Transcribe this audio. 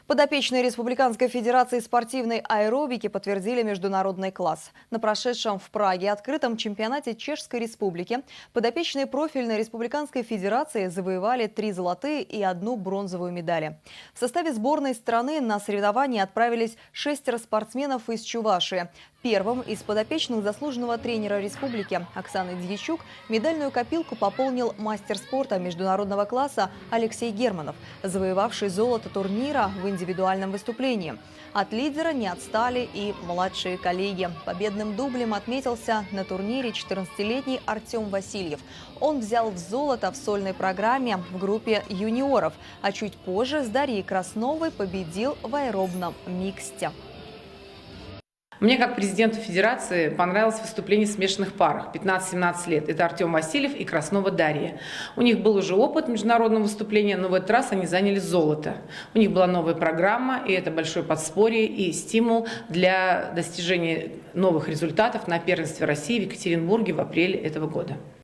Подопечные Республиканской Федерации спортивной аэробики подтвердили международный класс. На прошедшем в Праге открытом чемпионате Чешской Республики подопечные профильной Республиканской Федерации завоевали 3 золотые и 1 бронзовую медали. В составе сборной страны на соревнования отправились 6 спортсменов из Чувашии. Первым из подопечных заслуженного тренера республики Оксаны Дьячук медальную копилку пополнил мастер спорта международного класса Алексей Германов, завоевавший золото турнира в индивидуальном выступлении. От лидера не отстали и младшие коллеги. Победным дублем отметился на турнире 14-летний Артем Васильев. Он взял золото в сольной программе в группе юниоров, а чуть позже с Дарьей Красновой победил в аэробном миксте. Мне, как президенту Федерации, понравилось выступление в смешанных парах 15-17 лет. Это Артем Васильев и Краснова Дарья. У них был уже опыт международного выступления, но в этот раз они заняли золото. У них была новая программа, и это большое подспорье и стимул для достижения новых результатов на первенстве России в Екатеринбурге в апреле этого года.